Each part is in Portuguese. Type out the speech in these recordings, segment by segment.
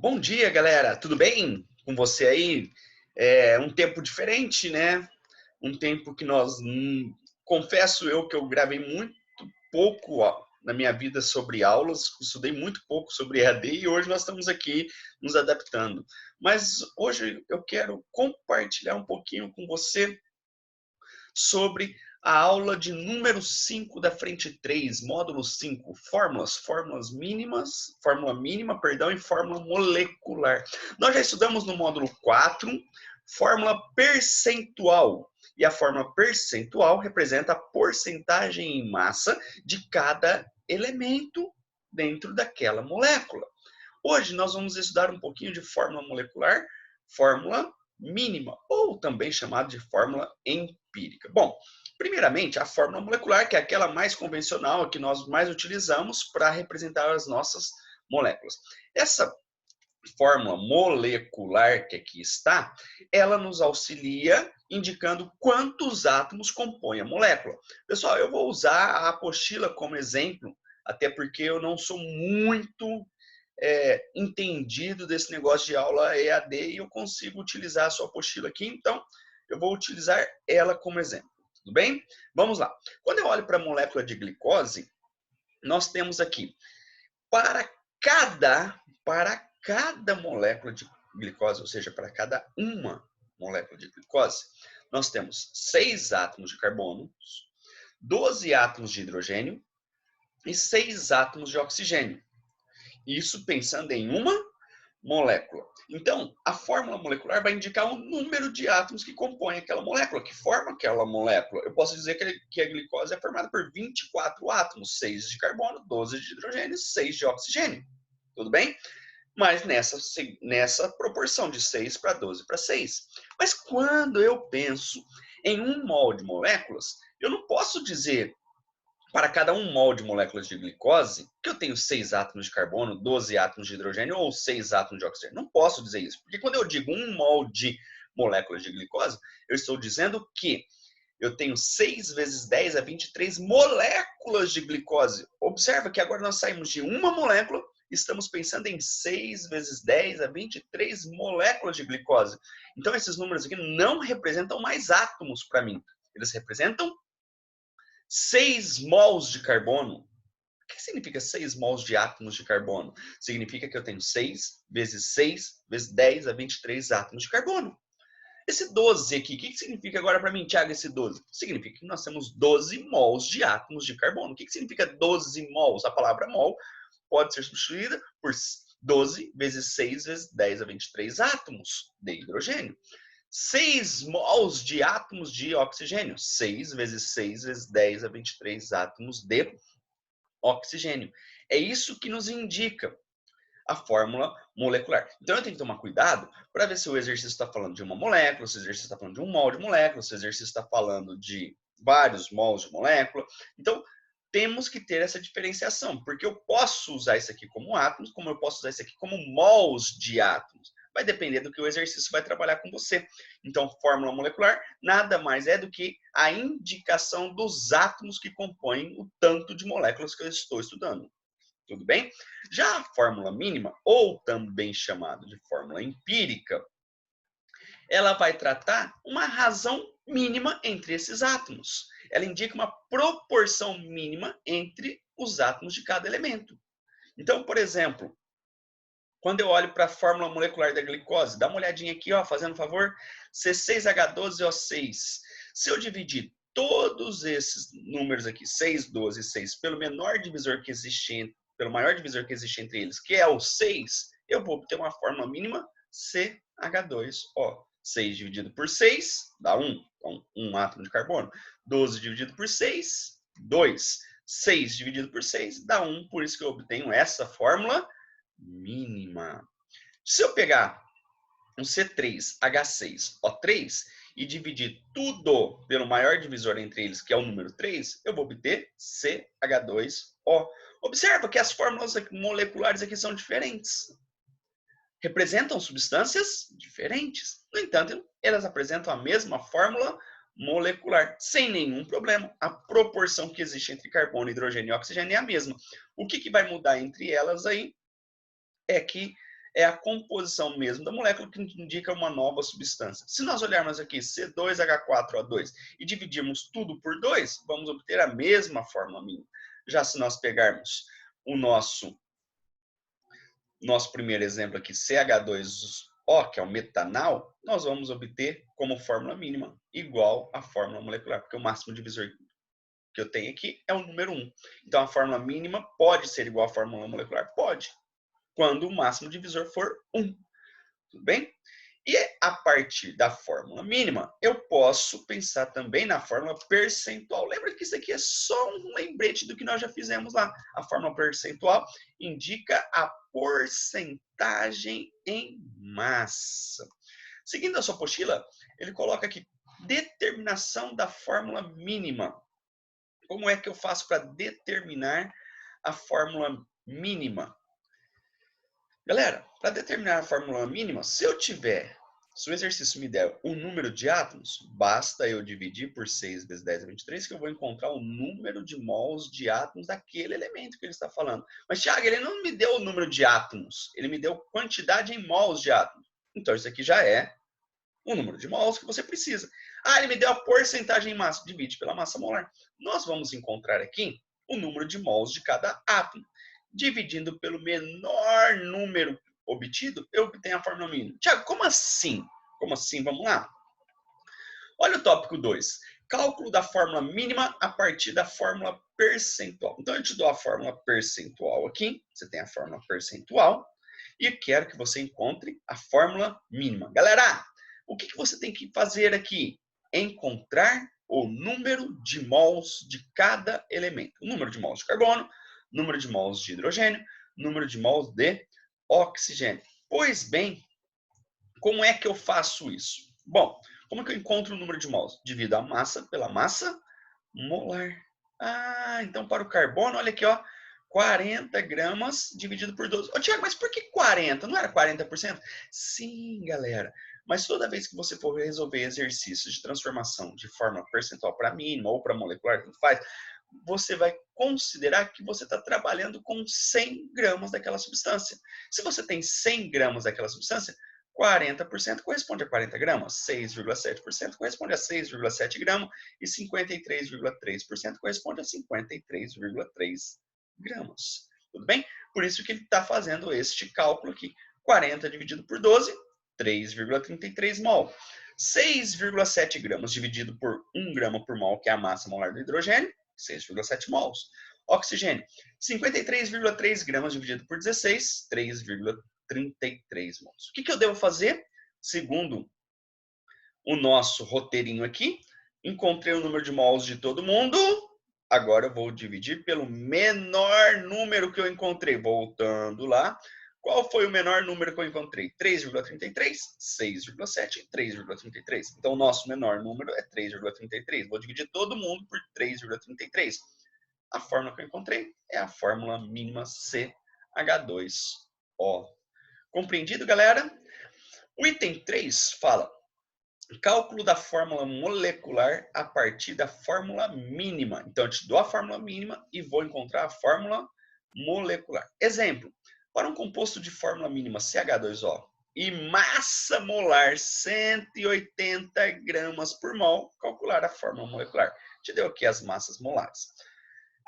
Bom dia, galera. Tudo bem com você aí? É um tempo diferente, né? Um tempo que confesso eu que eu gravei muito pouco na minha vida sobre aulas, estudei muito pouco sobre EAD e hoje nós estamos aqui nos adaptando. Mas hoje eu quero compartilhar um pouquinho com você sobre a aula de número 5 da frente 3, módulo 5, fórmulas mínimas, fórmula mínima, perdão, e fórmula molecular. Nós já estudamos no módulo 4, fórmula percentual. E a fórmula percentual representa a porcentagem em massa de cada elemento dentro daquela molécula. Hoje nós vamos estudar um pouquinho de fórmula molecular, fórmula mínima, ou também chamada de fórmula empírica. Bom, primeiramente, a fórmula molecular, que é aquela mais convencional, que nós mais utilizamos para representar as nossas moléculas. Essa fórmula molecular que aqui está, ela nos auxilia indicando quantos átomos compõem a molécula. Pessoal, eu vou usar a apostila como exemplo, até porque eu não sou muito entendido desse negócio de aula EAD e eu consigo utilizar a sua apostila aqui, então eu vou utilizar ela como exemplo. Tudo bem? Vamos lá. Quando eu olho para a molécula de glicose, nós temos aqui, para cada molécula de glicose, ou seja, para cada uma molécula de glicose, nós temos 6 átomos de carbono, 12 átomos de hidrogênio e 6 átomos de oxigênio. Isso pensando em uma molécula. Então, a fórmula molecular vai indicar o número de átomos que compõem aquela molécula, que forma aquela molécula. Eu posso dizer que a glicose é formada por 24 átomos, 6 de carbono, 12 de hidrogênio, 6 de oxigênio. Tudo bem? Mas nessa proporção de 6 para 12 para 6. Mas quando eu penso em 1 mol de moléculas, eu não posso dizer para cada 1 mol de moléculas de glicose, que eu tenho 6 átomos de carbono, 12 átomos de hidrogênio ou 6 átomos de oxigênio. Não posso dizer isso, porque quando eu digo 1 mol de moléculas de glicose, eu estou dizendo que eu tenho 6 vezes 10 a 23 moléculas de glicose. Observa que agora nós saímos de uma molécula, estamos pensando em 6 vezes 10 a 23 moléculas de glicose. Então, esses números aqui não representam mais átomos para mim. Eles representam 6 mols de carbono. O que significa 6 mols de átomos de carbono? Significa que eu tenho 6 vezes 10 a 23 átomos de carbono. Esse 12 aqui, o que significa agora para mim, Thiago, esse 12? Significa que nós temos 12 mols de átomos de carbono. O que significa 12 mols? A palavra mol pode ser substituída por 12 vezes 6 vezes 10 a 23 átomos de hidrogênio. 6 mols de átomos de oxigênio. 6 vezes 6 vezes 10 a 23 átomos de oxigênio. É isso que nos indica a fórmula molecular. Então eu tenho que tomar cuidado para ver se o exercício está falando de uma molécula, se o exercício está falando de 1 mol de molécula, se o exercício está falando de vários mols de molécula. Então temos que ter essa diferenciação, porque eu posso usar isso aqui como átomos, como eu posso usar isso aqui como mols de átomos. Vai depender do que o exercício vai trabalhar com você. Então, fórmula molecular nada mais é do que a indicação dos átomos que compõem o tanto de moléculas que eu estou estudando. Tudo bem? Já a fórmula mínima, ou também chamada de fórmula empírica, ela vai tratar uma razão mínima entre esses átomos. Ela indica uma proporção mínima entre os átomos de cada elemento. Então, por exemplo, quando eu olho para a fórmula molecular da glicose, dá uma olhadinha aqui, ó, fazendo um favor, C6H12O6. Se eu dividir todos esses números aqui, 6, 12 e 6, pelo menor divisor que existe, pelo maior divisor que existe entre eles, que é o 6, eu vou obter uma fórmula mínima CH2O. 6 dividido por 6 dá 1, então 1 átomo de carbono. 12 dividido por 6, 2. 6 dividido por 6 dá 1, por isso que eu obtenho essa fórmula mínima. Se eu pegar um C3H6O3 e dividir tudo pelo maior divisor entre eles, que é o número 3, eu vou obter CH2O. Observa que as fórmulas moleculares aqui são diferentes. Representam substâncias diferentes. No entanto, elas apresentam a mesma fórmula molecular, sem nenhum problema. A proporção que existe entre carbono, hidrogênio e oxigênio é a mesma. O que vai mudar entre elas aí é que é a composição mesmo da molécula que indica uma nova substância. Se nós olharmos aqui C2H4O2 e dividirmos tudo por 2, vamos obter a mesma fórmula mínima. Já se nós pegarmos o nosso primeiro exemplo aqui, CH2O, que é o metanal, nós vamos obter como fórmula mínima igual à fórmula molecular, porque o máximo divisor que eu tenho aqui é o número 1. Então, a fórmula mínima pode ser igual à fórmula molecular? Pode, quando o máximo divisor for 1. Tudo bem? E a partir da fórmula mínima, eu posso pensar também na fórmula percentual. Lembra que isso aqui é só um lembrete do que nós já fizemos lá. A fórmula percentual indica a porcentagem em massa. Seguindo a sua apostila, ele coloca aqui determinação da fórmula mínima. Como é que eu faço para determinar a fórmula mínima? Galera, para determinar a fórmula mínima, se o exercício me der o número de átomos, basta eu dividir por 6 vezes 10 a 23, que eu vou encontrar o número de mols de átomos daquele elemento que ele está falando. Mas, Thiago, ele não me deu o número de átomos, ele me deu quantidade em mols de átomos. Então, isso aqui já é o número de mols que você precisa. Ah, ele me deu a porcentagem em massa, divide pela massa molar. Nós vamos encontrar aqui o número de mols de cada átomo. Dividindo pelo menor número obtido, eu obtenho a fórmula mínima. Tiago, como assim? Como assim? Vamos lá? Olha o tópico 2. Cálculo da fórmula mínima a partir da fórmula percentual. Então, eu te dou a fórmula percentual aqui. Você tem a fórmula percentual. E eu quero que você encontre a fórmula mínima. Galera, o que você tem que fazer aqui? Encontrar o número de mols de cada elemento. O número de mols de carbono, número de mols de hidrogênio, número de mols de oxigênio. Pois bem, como é que eu faço isso? Bom, como é que eu encontro o número de mols? Divido a massa pela massa molar. Ah, então para o carbono, olha aqui, ó, 40 gramas dividido por 12. Ô, Tiago, mas por que 40? Não era 40%? Sim, galera. Mas toda vez que você for resolver exercícios de transformação de forma percentual para mínima ou para molecular, tanto faz, você vai considerar que você está trabalhando com 100 gramas daquela substância. Se você tem 100 gramas daquela substância, 40% corresponde a 40 gramas, 6,7% corresponde a 6,7 gramas e 53,3% corresponde a 53,3 gramas. Tudo bem? Por isso que ele está fazendo este cálculo aqui. 40 dividido por 12, 3,33 mol. 6,7 gramas dividido por 1 grama por mol, que é a massa molar do hidrogênio, 6,7 mols. Oxigênio, 53,3 gramas dividido por 16, 3,33 mols. O que eu devo fazer? Segundo o nosso roteirinho aqui, encontrei o número de mols de todo mundo. Agora eu vou dividir pelo menor número que eu encontrei. Voltando lá. Qual foi o menor número que eu encontrei? 3,33, 6,7 e 3,33. Então, o nosso menor número é 3,33. Vou dividir todo mundo por 3,33. A fórmula que eu encontrei é a fórmula mínima CH2O. Compreendido, galera? O item 3 fala cálculo da fórmula molecular a partir da fórmula mínima. Então, eu te dou a fórmula mínima e vou encontrar a fórmula molecular. Exemplo, para um composto de fórmula mínima CH2O e massa molar 180 gramas por mol, calcular a fórmula molecular. Te deu aqui as massas molares.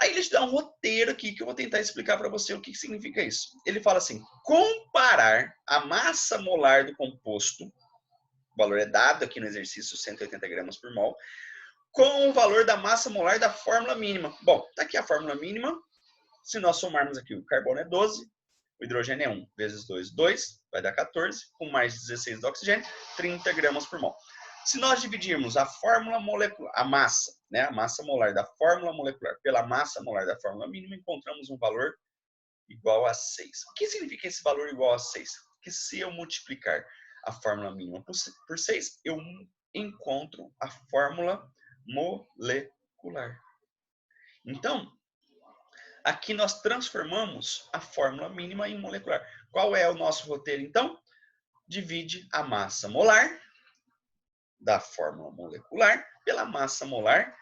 Aí ele te dá um roteiro aqui que eu vou tentar explicar para você o que significa isso. Ele fala assim, comparar a massa molar do composto, o valor é dado aqui no exercício, 180 gramas por mol, com o valor da massa molar da fórmula mínima. Bom, tá aqui a fórmula mínima. Se nós somarmos aqui, o carbono é 12, o hidrogênio é 1 vezes 2, 2, vai dar 14, com mais 16 do oxigênio, 30 gramas por mol. Se nós dividirmos a fórmula molecular, a massa, né, a massa molar da fórmula molecular pela massa molar da fórmula mínima, encontramos um valor igual a 6. O que significa esse valor igual a 6? Que se eu multiplicar a fórmula mínima por 6, eu encontro a fórmula molecular. Então, aqui nós transformamos a fórmula mínima em molecular. Qual é o nosso roteiro, então? Divide a massa molar da fórmula molecular pela massa molar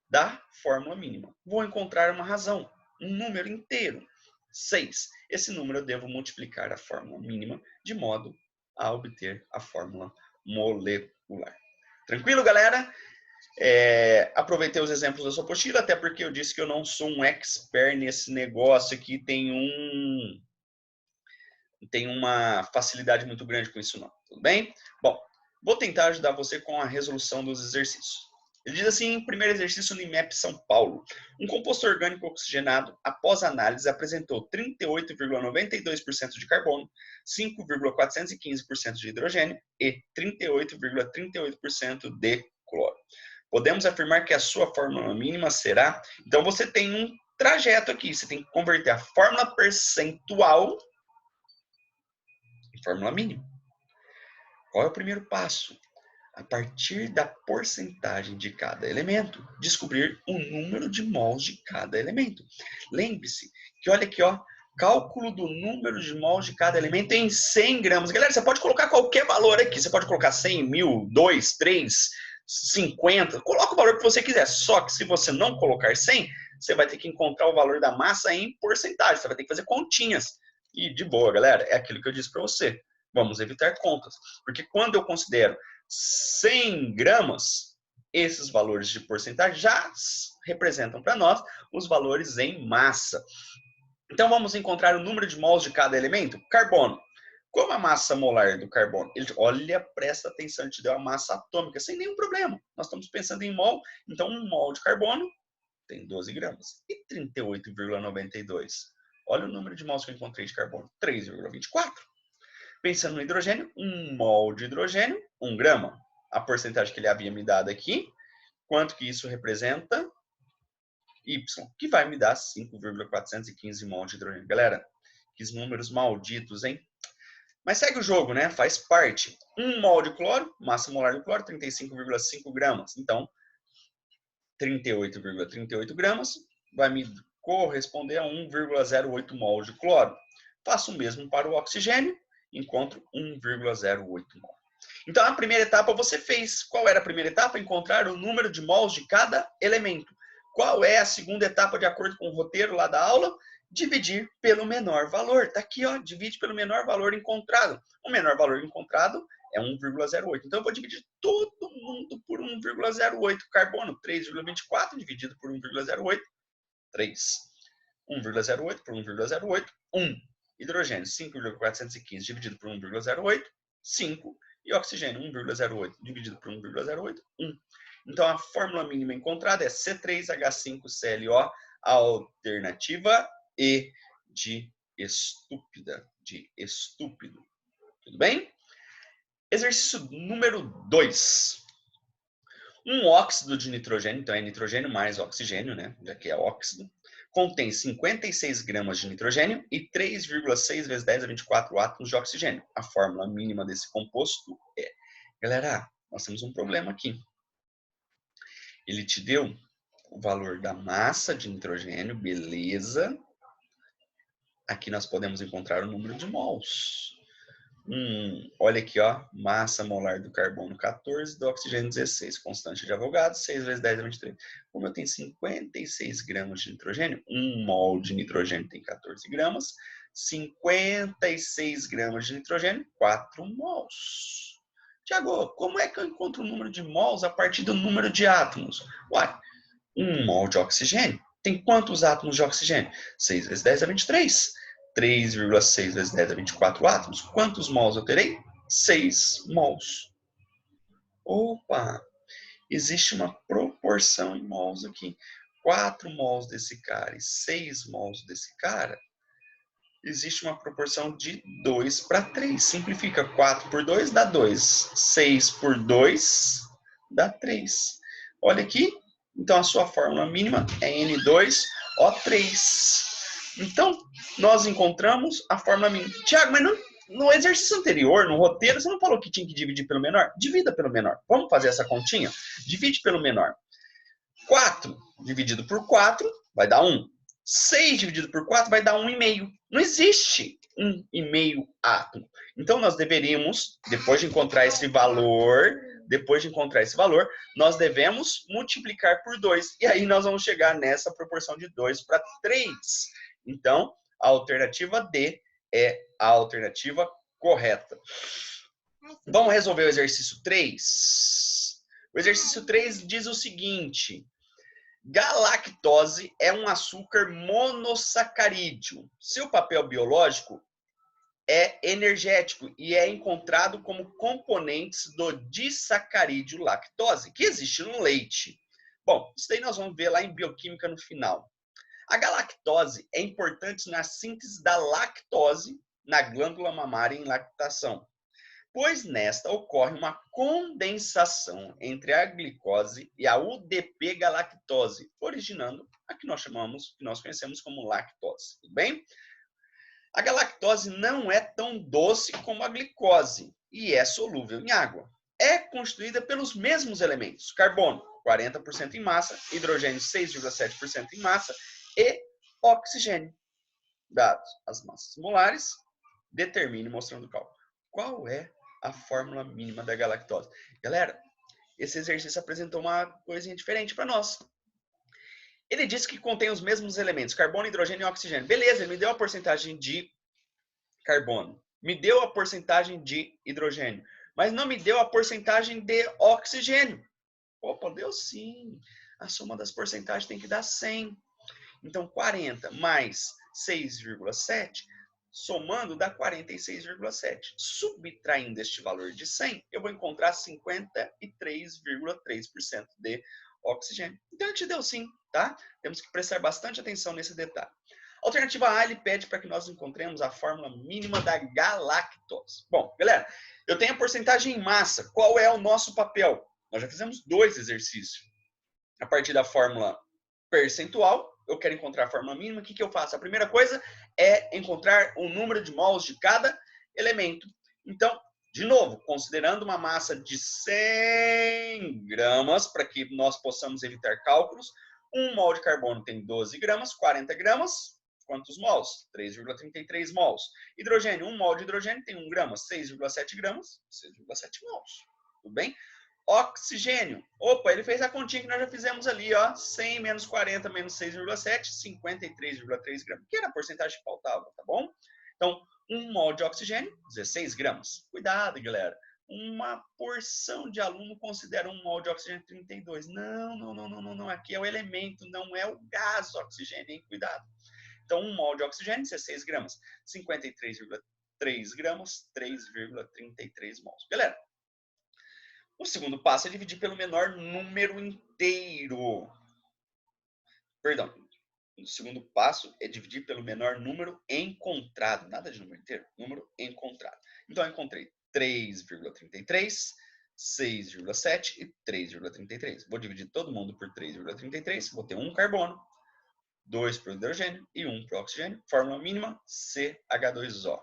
da fórmula mínima. Vou encontrar uma razão, um número inteiro. 6. Esse número eu devo multiplicar a fórmula mínima de modo a obter a fórmula molecular. Tranquilo, galera? Aproveitei os exemplos da sua apostila, até porque eu disse que eu não sou um expert nesse negócio aqui, tem uma facilidade muito grande com isso não, tudo bem? Bom, vou tentar ajudar você com a resolução dos exercícios. Ele diz assim, primeiro exercício no IMEP São Paulo. Um composto orgânico oxigenado, após análise, apresentou 38,92% de carbono, 5,415% de hidrogênio e 38,38% de cloro. Podemos afirmar que a sua fórmula mínima será... Então, você tem um trajeto aqui. Você tem que converter a fórmula percentual em fórmula mínima. Qual é o primeiro passo? A partir da porcentagem de cada elemento, descobrir o número de mols de cada elemento. Lembre-se que, olha aqui, ó, cálculo do número de mols de cada elemento em 100 gramas. Galera, você pode colocar qualquer valor aqui. Você pode colocar 100, 1000, 2, 3, 50. Coloca o valor que você quiser. Só que se você não colocar 100, você vai ter que encontrar o valor da massa em porcentagem. Você vai ter que fazer continhas. E de boa, galera, é aquilo que eu disse para você. Vamos evitar contas. Porque quando eu considero 100 gramas, esses valores de porcentagem já representam para nós os valores em massa. Então, vamos encontrar o número de mols de cada elemento? Carbono. Como a massa molar do carbono? Olha, presta atenção, ele te deu a massa atômica, sem nenhum problema. Nós estamos pensando em mol, então um mol de carbono tem 12 gramas. E 38,92? Olha o número de mols que eu encontrei de carbono, 3,24. Pensando no hidrogênio, 1 mol de hidrogênio, 1 grama. A porcentagem que ele havia me dado aqui, quanto que isso representa? Y, que vai me dar 5,415 mol de hidrogênio. Galera, que números malditos, hein? Mas segue o jogo, né? Faz parte. 1 mol de cloro, massa molar do cloro, 35,5 gramas. Então, 38,38 gramas vai me corresponder a 1,08 mol de cloro. Faço o mesmo para o oxigênio, encontro 1,08 mol. Então, a primeira etapa você fez. Qual era a primeira etapa? Encontrar o número de mols de cada elemento. Qual é a segunda etapa, de acordo com o roteiro lá da aula? Dividir pelo menor valor. Está aqui, ó, divide pelo menor valor encontrado. O menor valor encontrado é 1,08. Então, eu vou dividir todo mundo por 1,08. Carbono, 3,24 dividido por 1,08, 3. 1,08 por 1,08, 1. Hidrogênio, 5,415 dividido por 1,08, 5. E oxigênio, 1,08 dividido por 1,08, 1. Então, a fórmula mínima encontrada é C3H5ClO, alternativa E de estúpida, de estúpido. Tudo bem? Exercício número 2. Um óxido de nitrogênio, então é nitrogênio mais oxigênio, né? Já que é óxido, contém 56 gramas de nitrogênio e 3,6 vezes 10 a 24 átomos de oxigênio. A fórmula mínima desse composto é... Galera, nós temos um problema aqui. Ele te deu o valor da massa de nitrogênio, beleza. Aqui nós podemos encontrar o número de mols. Olha aqui, ó, massa molar do carbono 14, do oxigênio 16, constante de Avogadro, 6 vezes 10 a 23. Como eu tenho 56 gramas de nitrogênio, 1 mol de nitrogênio tem 14 gramas, 56 gramas de nitrogênio, 4 mols. Tiago, como é que eu encontro o número de mols a partir do número de átomos? Uai, 1 mol de oxigênio tem quantos átomos de oxigênio? 6 vezes 10 a 23. 3,6 vezes 10 a 24 átomos. Quantos mols eu terei? 6 mols. Opa! Existe uma proporção em mols aqui. 4 mols desse cara e 6 mols desse cara. Existe uma proporção de 2 para 3. Simplifica. 4 por 2 dá 2. 6 por 2 dá 3. Olha aqui. Então, a sua fórmula mínima é N2O3. Então, nós encontramos a fórmula mínima. Tiago, mas no exercício anterior, no roteiro, você não falou que tinha que dividir pelo menor? Divida pelo menor. Vamos fazer essa continha? Divide pelo menor. 4 dividido por 4 vai dar 1. 6 dividido por 4 vai dar 1,5. Não existe 1,5 átomo. Então, nós deveríamos, depois de encontrar esse valor, nós devemos multiplicar por 2. E aí nós vamos chegar nessa proporção de 2 para 3. Então, A alternativa D é a alternativa correta. Vamos resolver o exercício 3? O exercício 3 diz o seguinte: galactose é um açúcar monossacarídeo. Seu papel biológico é energético e é encontrado como componentes do disacarídeo lactose, que existe no leite. Bom, isso daí nós vamos ver lá em bioquímica no final. A galactose é importante na síntese da lactose na glândula mamária em lactação, pois nesta ocorre uma condensação entre a glicose e a UDP-galactose, originando a que nós conhecemos como lactose, tudo bem? A galactose não é tão doce como a glicose e é solúvel em água. É constituída pelos mesmos elementos: carbono, 40% em massa, hidrogênio, 6,7% em massa e oxigênio. Dados as massas molares, determine mostrando o cálculo. Qual é a fórmula mínima da galactose? Galera, esse exercício apresentou uma coisinha diferente para nós. Ele disse que contém os mesmos elementos, carbono, hidrogênio e oxigênio. Beleza, ele me deu a porcentagem de carbono, me deu a porcentagem de hidrogênio, mas não me deu a porcentagem de oxigênio. Opa, deu sim. A soma das porcentagens tem que dar 100. Então, 40 mais 6,7, somando dá 46,7. Subtraindo este valor de 100, eu vou encontrar 53,3% de oxigênio. Então, a gente deu sim, tá? Temos que prestar bastante atenção nesse detalhe. Alternativa A, ele pede para que nós encontremos a fórmula mínima da galactose. Bom, galera, eu tenho a porcentagem em massa. Qual é o nosso papel? Nós já fizemos 2 exercícios. A partir da fórmula percentual, eu quero encontrar a fórmula mínima. O que eu faço? A primeira coisa é encontrar o número de mols de cada elemento. Então, de novo, considerando uma massa de 100 gramas, para que nós possamos evitar cálculos, 1 mol de carbono tem 12 gramas, 40 gramas, quantos mols? 3,33 mols. Hidrogênio, 1 mol de hidrogênio tem 1 grama, 6,7 gramas, 6,7 mols. Tudo bem? Oxigênio. Opa, ele fez a continha que nós já fizemos ali, ó. 100 menos 40 menos 6,7, 53,3 gramas. Que era a porcentagem que faltava, tá bom? Então, 1 mol de oxigênio, 16 gramas. Cuidado, galera. Uma porção de aluno considera 1 mol de oxigênio 32. Não. Aqui é o elemento, não é o gás oxigênio, hein? Cuidado. Então, 1 mol de oxigênio, 16 gramas. 53,3 gramas, 3,33 mols. Galera, o segundo passo é dividir pelo menor número inteiro. Perdão. O segundo passo é dividir pelo menor número encontrado. Nada de número inteiro, número encontrado. Então, eu encontrei 3,33, 6,7 e 3,33. Vou dividir todo mundo por 3,33. Vou ter 1 carbono, 2 para o hidrogênio e 1 para o oxigênio. Fórmula mínima, CH2O.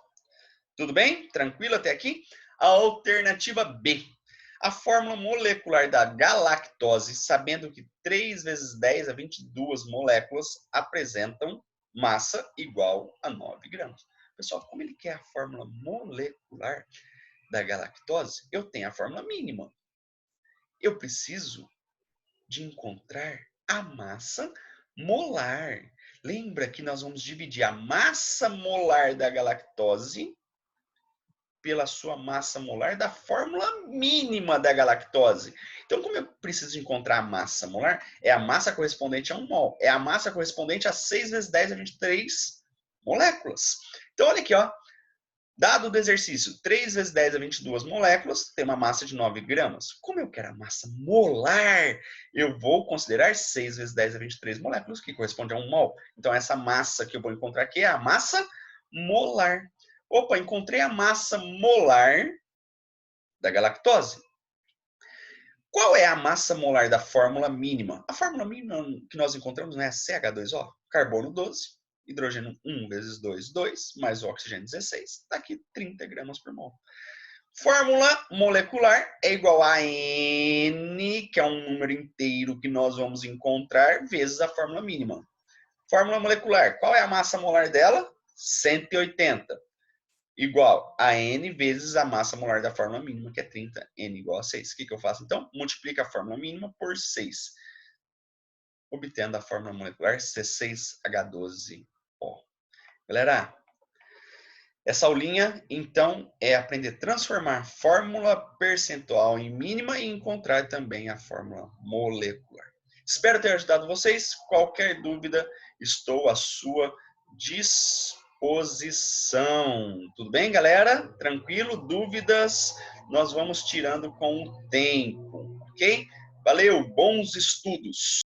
Tudo bem? Tranquilo até aqui? A alternativa B. A fórmula molecular da galactose, sabendo que 3 vezes 10 a 22 moléculas apresentam massa igual a 9 gramas. Pessoal, como ele quer a fórmula molecular da galactose, eu tenho a fórmula mínima. Eu preciso de encontrar a massa molar. Lembra que nós vamos dividir a massa molar da galactose pela sua massa molar da fórmula mínima da galactose. Então, como eu preciso encontrar a massa molar, é a massa correspondente a 1 mol. É a massa correspondente a 6 vezes 10 a 23 moléculas. Então, olha aqui, ó. Dado do exercício, 3 vezes 10 a 22 moléculas, tem uma massa de 9 gramas. Como eu quero a massa molar, eu vou considerar 6 vezes 10 a 23 moléculas, que corresponde a 1 mol. Então, essa massa que eu vou encontrar aqui é a massa molar. Opa, encontrei a massa molar da galactose. Qual é a massa molar da fórmula mínima? A fórmula mínima que nós encontramos é CH2O, carbono 12, hidrogênio 1 vezes 2, 2, mais o oxigênio 16, está aqui 30 gramas por mol. Fórmula molecular é igual a N, que é um número inteiro que nós vamos encontrar, vezes a fórmula mínima. Fórmula molecular, qual é a massa molar dela? 180. Igual a N vezes a massa molar da fórmula mínima, que é 30, N igual a 6. O que eu faço, então? Multiplica a fórmula mínima por 6, obtendo a fórmula molecular C6H12O. Galera, essa aulinha, então, é aprender a transformar fórmula percentual em mínima e encontrar também a fórmula molecular. Espero ter ajudado vocês. Qualquer dúvida, estou à sua disposição. Tudo bem, galera? Tranquilo? Dúvidas? Nós vamos tirando com o tempo, ok? Valeu, bons estudos!